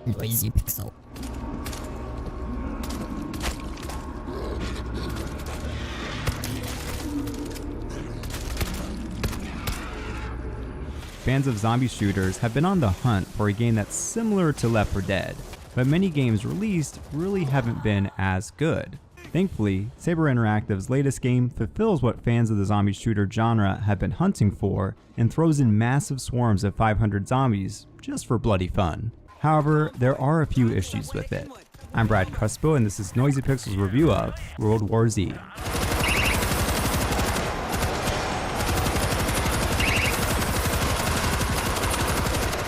Noisy Pixel. Fans of zombie shooters have been on the hunt for a game that's similar to Left 4 Dead, but many games released really haven't been as good. Thankfully, Saber Interactive's latest game fulfills what fans of the zombie shooter genre have been hunting for and throws in massive swarms of 500 zombies just for bloody fun. However, there are a few issues with it. I'm Brad Crespo and this is Noisy Pixel's review of World War Z.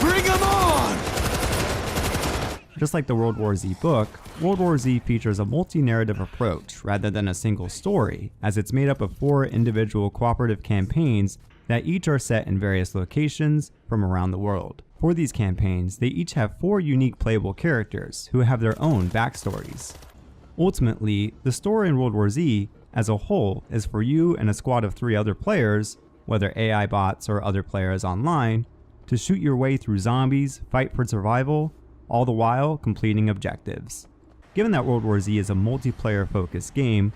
Bring 'em on! Just like the World War Z book, World War Z features a multi-narrative approach rather than a single story, as it's made up of 4 individual cooperative campaigns that each are set in various locations from around the world. For these campaigns, they each have 4 unique playable characters who have their own backstories. Ultimately, the story in World War Z as a whole is for you and a squad of 3 other players, whether AI bots or other players online, to shoot your way through zombies, fight for survival, all the while completing objectives. Given that World War Z is a multiplayer focused game,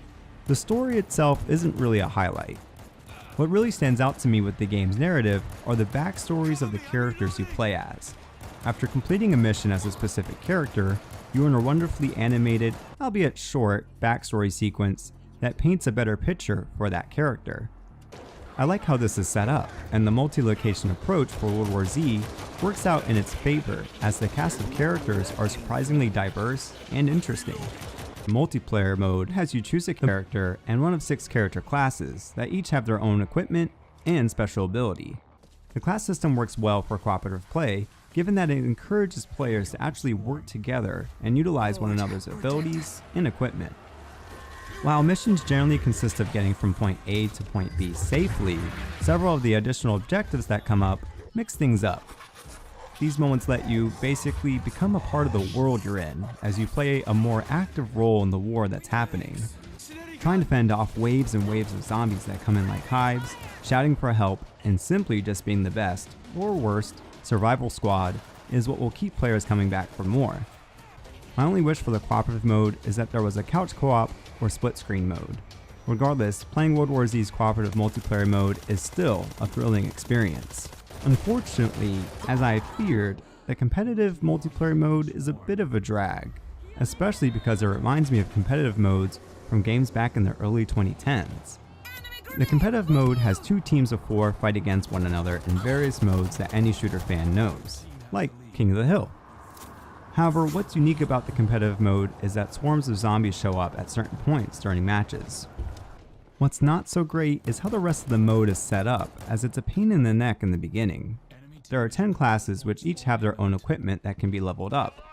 the story itself isn't really a highlight. What really stands out to me with the game's narrative are the backstories of the characters you play as. After completing a mission as a specific character, you earn a wonderfully animated, albeit short, backstory sequence that paints a better picture for that character. I like how this is set up, and the multi-location approach for World War Z works out in its favor as the cast of characters are surprisingly diverse and interesting. The multiplayer mode has you choose a character and one of 6 character classes that each have their own equipment and special ability. The class system works well for cooperative play, given that it encourages players to actually work together and utilize one another's abilities and equipment. While missions generally consist of getting from point A to point B safely, several of the additional objectives that come up mix things up. These moments let you basically become a part of the world you're in as you play a more active role in the war that's happening. Trying to fend off waves and waves of zombies that come in like hives, shouting for help, and simply just being the best, or worst, survival squad is what will keep players coming back for more. My only wish for the cooperative mode is that there was a couch co-op or split screen mode. Regardless, playing World War Z's cooperative multiplayer mode is still a thrilling experience. Unfortunately, as I feared, the competitive multiplayer mode is a bit of a drag, especially because it reminds me of competitive modes from games back in the early 2010s. The competitive mode has 2 teams of 4 fight against one another in various modes that any shooter fan knows, like King of the Hill. However, what's unique about the competitive mode is that swarms of zombies show up at certain points during matches. What's not so great is how the rest of the mode is set up, as it's a pain in the neck in the beginning. There are 10 classes which each have their own equipment that can be leveled up.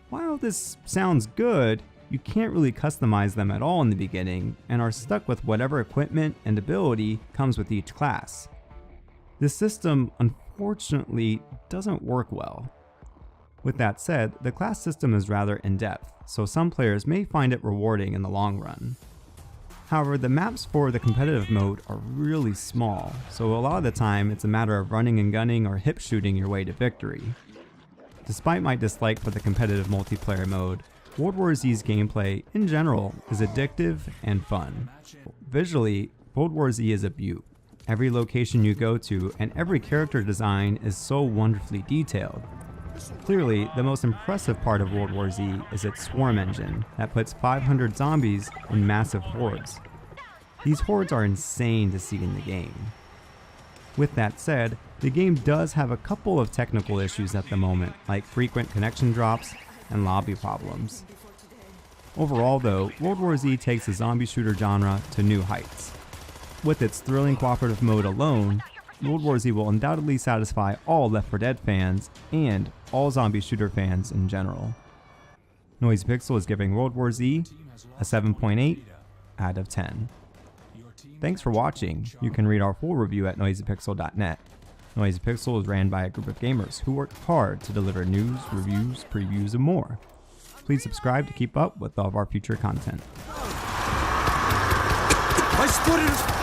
While this sounds good, you can't really customize them at all in the beginning and are stuck with whatever equipment and ability comes with each class. This system unfortunately doesn't work well. With that said, the class system is rather in-depth, so some players may find it rewarding in the long run. However, the maps for the competitive mode are really small, so a lot of the time it's a matter of running and gunning or hip shooting your way to victory. Despite my dislike for the competitive multiplayer mode, World War Z's gameplay in general is addictive and fun. Visually, World War Z is a beaut. Every location you go to and every character design is so wonderfully detailed. Clearly, the most impressive part of World War Z is its swarm engine that puts 500 zombies in massive hordes. These hordes are insane to see in the game. With that said, the game does have a couple of technical issues at the moment, like frequent connection drops and lobby problems. Overall though, World War Z takes the zombie shooter genre to new heights. With its thrilling cooperative mode alone, World War Z will undoubtedly satisfy all Left 4 Dead fans and all zombie shooter fans in general. Noisy Pixel is giving World War Z a 7.8 out of 10. Thanks for watching. You can read our full review at noisypixel.net. Noisy Pixel is ran by a group of gamers who work hard to deliver news, reviews, previews, and more. Please subscribe to keep up with all of our future content. I spotted